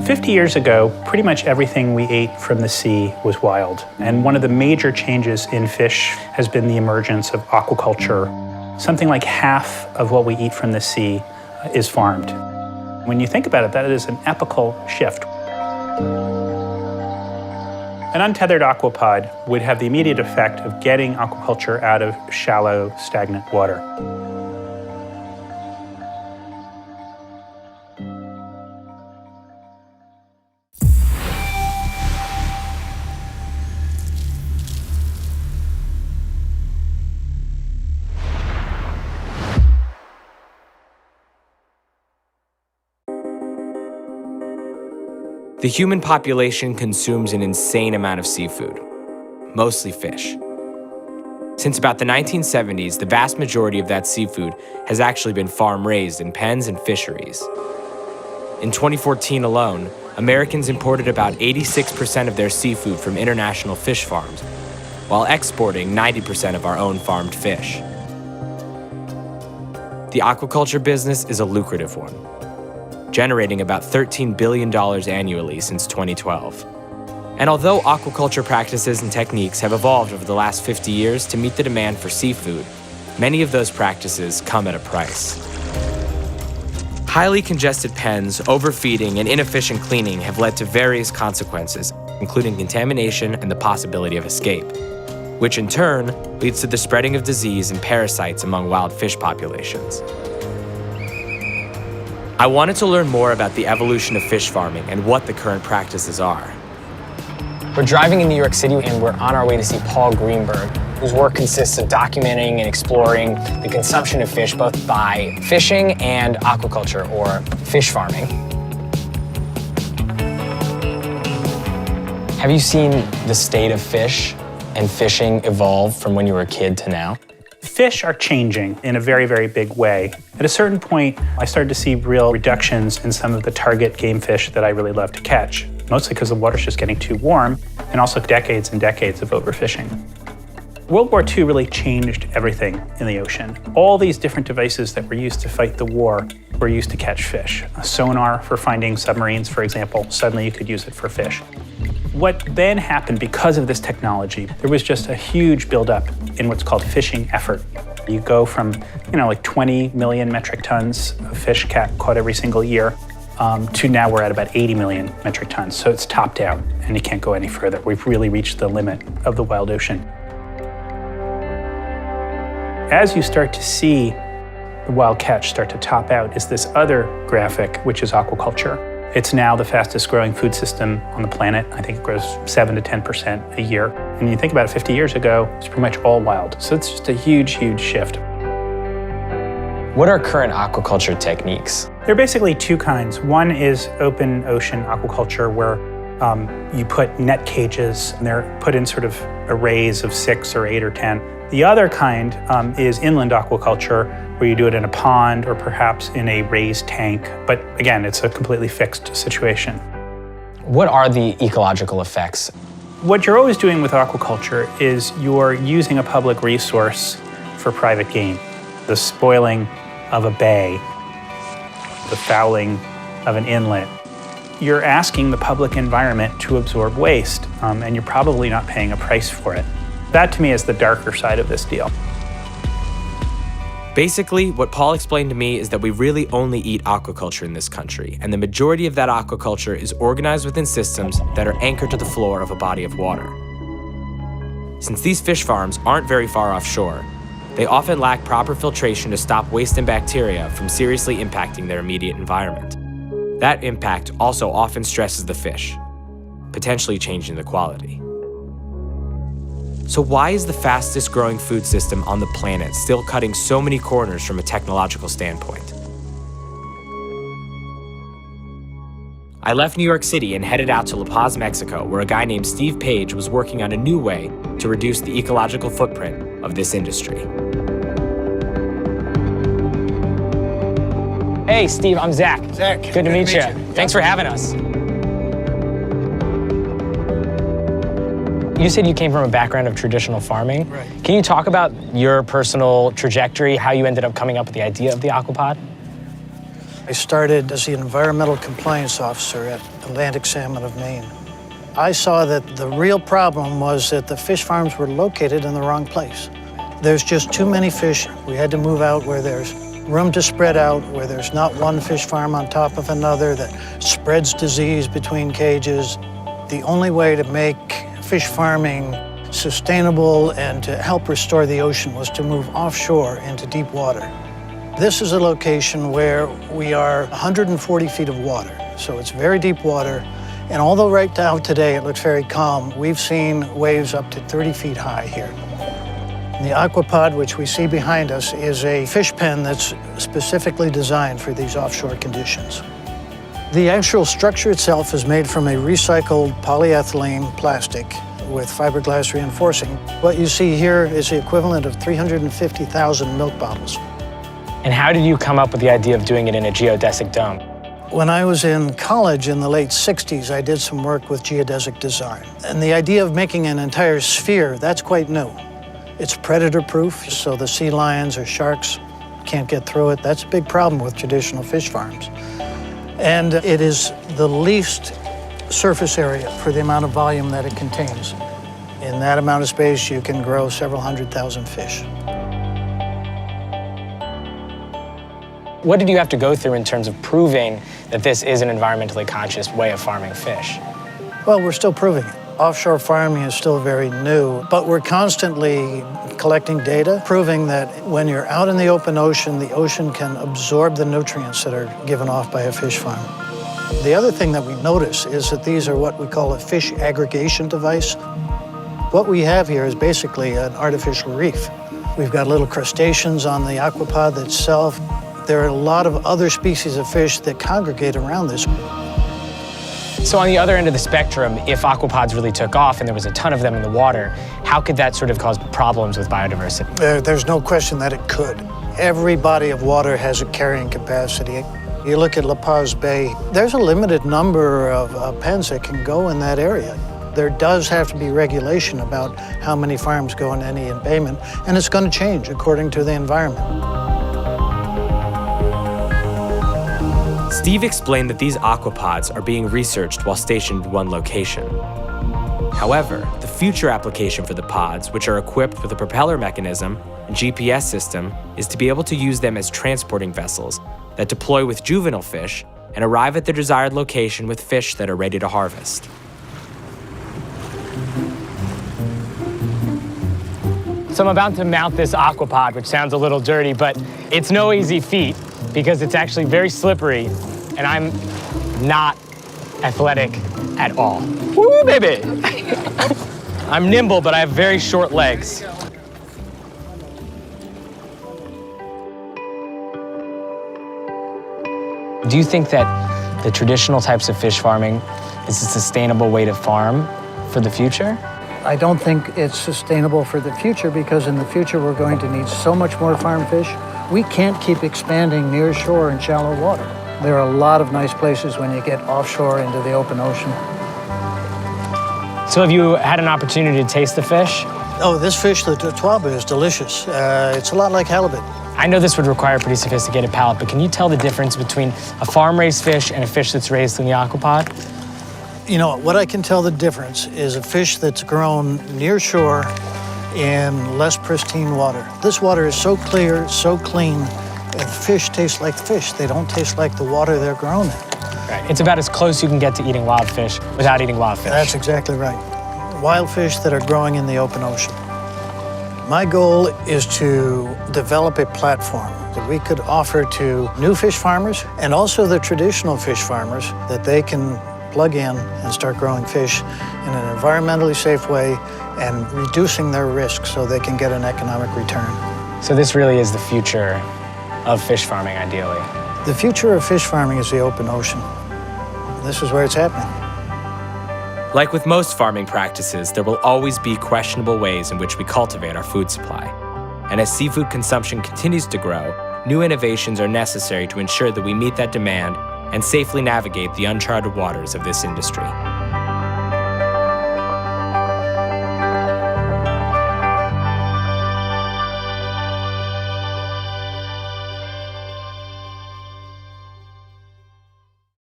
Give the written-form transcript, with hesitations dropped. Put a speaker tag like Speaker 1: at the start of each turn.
Speaker 1: 50 years ago, pretty much everything we ate from the sea was wild. And one of the major changes in fish has been the emergence of aquaculture. Something like half of what we eat from the sea is farmed. When you think about it, that is an epochal shift. An untethered aquapod would have the immediate effect of getting aquaculture out of shallow, stagnant water.
Speaker 2: The human population consumes an insane amount of seafood, mostly fish. Since about the 1970s, the vast majority of that seafood has actually been farm-raised in pens and fisheries. In 2014 alone, Americans imported about 86% of their seafood from international fish farms, while exporting 90% of our own farmed fish. The aquaculture business is a lucrative one, generating about $13 billion annually since 2012. And although aquaculture practices and techniques have evolved over the last 50 years to meet the demand for seafood, many of those practices come at a price. Highly congested pens, overfeeding, and inefficient cleaning have led to various consequences, including contamination and the possibility of escape, which in turn leads to the spreading of disease and parasites among wild fish populations. I wanted to learn more about the evolution of fish farming and what the current practices are.
Speaker 3: We're driving in New York City and we're on our way to see Paul Greenberg, whose work consists of documenting and exploring the consumption of fish both by fishing and aquaculture, or fish farming. Have you seen the state of fish and fishing evolve from when you were a kid to now?
Speaker 1: Fish are changing in a very, very big way. At a certain point, I started to see real reductions in some of the target game fish that I really love to catch, mostly because the water's just getting too warm, and also decades and decades of overfishing. World War II really changed everything in the ocean. All these different devices that were used to fight the war were used to catch fish. A sonar for finding submarines, for example, suddenly you could use it for fish. What then happened because of this technology, there was just a huge buildup in what's called fishing effort. You go from, like 20 million metric tons of fish caught every single year to now we're at about 80 million metric tons. So it's topped out and you can't go any further. We've really reached the limit of the wild ocean. As you start to see the wild catch start to top out is this other graphic, which is aquaculture. It's now the fastest growing food system on the planet. I think it grows 7 to 10% a year. And you think about it, 50 years ago, it's pretty much all wild. So it's just a huge, huge shift.
Speaker 3: What are current aquaculture techniques?
Speaker 1: There are basically two kinds. One is open ocean aquaculture, where you put net cages, and they're put in sort of arrays of 6 or 8 or 10. The other kind is inland aquaculture, where you do it in a pond or perhaps in a raised tank. But again, it's a completely fixed situation.
Speaker 3: What are the ecological effects?
Speaker 1: What you're always doing with aquaculture is you're using a public resource for private gain. The spoiling of a bay, the fouling of an inlet. You're asking the public environment to absorb waste, and you're probably not paying a price for it. That, to me, is the darker side of this deal.
Speaker 2: Basically, what Paul explained to me is that we really only eat aquaculture in this country, and the majority of that aquaculture is organized within systems that are anchored to the floor of a body of water. Since these fish farms aren't very far offshore, they often lack proper filtration to stop waste and bacteria from seriously impacting their immediate environment. That impact also often stresses the fish, potentially changing the quality. So why is the fastest growing food system on the planet still cutting so many corners from a technological standpoint? I left New York City and headed out to La Paz, Mexico, where a guy named Steve Page was working on a new way to reduce the ecological footprint of this industry.
Speaker 3: Hey, Steve, I'm Zach.
Speaker 4: Zach.
Speaker 3: Good to meet you. Thanks for having us. You said you came from a background of traditional farming.
Speaker 4: Right.
Speaker 3: Can you talk about your personal trajectory, how you ended up coming up with the idea of the aquapod?
Speaker 4: I started as the environmental compliance officer at Atlantic Salmon of Maine. I saw that the real problem was that the fish farms were located in the wrong place. There's just too many fish. We had to move out where there's room to spread out, where there's not one fish farm on top of another that spreads disease between cages. The only way to make fish farming sustainable and to help restore the ocean was to move offshore into deep water. This is a location where we are 140 feet of water, so it's very deep water. And although right now today it looks very calm, we've seen waves up to 30 feet high here. The aquapod, which we see behind us, is a fish pen that's specifically designed for these offshore conditions. The actual structure itself is made from a recycled polyethylene plastic with fiberglass reinforcing. What you see here is the equivalent of 350,000 milk bottles.
Speaker 3: And how did you come up with the idea of doing it in a geodesic dome?
Speaker 4: When I was in college in the late 60s, I did some work with geodesic design. And the idea of making an entire sphere, that's quite new. It's predator-proof, so the sea lions or sharks can't get through it. That's a big problem with traditional fish farms. And it is the least surface area for the amount of volume that it contains. In that amount of space, you can grow several 100,000 fish.
Speaker 3: What did you have to go through in terms of proving that this is an environmentally conscious way of farming fish?
Speaker 4: Well, we're still proving it. Offshore farming is still very new, but we're constantly collecting data, proving that when you're out in the open ocean can absorb the nutrients that are given off by a fish farm. The other thing that we notice is that these are what we call a fish aggregation device. What we have here is basically an artificial reef. We've got little crustaceans on the aquapod itself. There are a lot of other species of fish that congregate around this.
Speaker 3: So on the other end of the spectrum, if aquapods really took off and there was a ton of them in the water, how could that sort of cause problems with biodiversity?
Speaker 4: There's no question that it could. Every body of water has a carrying capacity. You look at La Paz Bay, there's a limited number of pens that can go in that area. There does have to be regulation about how many farms go in any embayment, and it's going to change according to the environment.
Speaker 2: Steve explained that these aquapods are being researched while stationed in one location. However, the future application for the pods, which are equipped with a propeller mechanism and GPS system, is to be able to use them as transporting vessels that deploy with juvenile fish and arrive at their desired location with fish that are ready to harvest.
Speaker 3: So I'm about to mount this aquapod, which sounds a little dirty, but it's no easy feat because it's actually very slippery and I'm not athletic at all. Woo, baby! I'm nimble, but I have very short legs. Do you think that the traditional types of fish farming is a sustainable way to farm for the future?
Speaker 4: I don't think it's sustainable for the future because in the future we're going to need so much more farm fish. We can't keep expanding near shore and shallow water. There are a lot of nice places when you get offshore into the open ocean.
Speaker 3: So have you had an opportunity to taste the fish?
Speaker 4: Oh, this fish, the twaba, is delicious. It's a lot like halibut.
Speaker 3: I know this would require a pretty sophisticated palate, but can you tell the difference between a farm-raised fish and a fish that's raised in the aquapod?
Speaker 4: You know, what I can tell the difference is a fish that's grown near shore in less pristine water. This water is so clear, so clean, and fish taste like fish. They don't taste like the water they're grown in.
Speaker 3: Right. It's about as close you can get to eating wild fish without eating wild fish.
Speaker 4: That's exactly right. Wild fish that are growing in the open ocean. My goal is to develop a platform that we could offer to new fish farmers and also the traditional fish farmers that they can plug in and start growing fish in an environmentally safe way and reducing their risk so they can get an economic return.
Speaker 3: So this really is the future of fish farming, ideally.
Speaker 4: The future of fish farming is the open ocean. This is where it's happening.
Speaker 2: Like with most farming practices, there will always be questionable ways in which we cultivate our food supply. And as seafood consumption continues to grow, new innovations are necessary to ensure that we meet that demand and safely navigate the uncharted waters of this industry.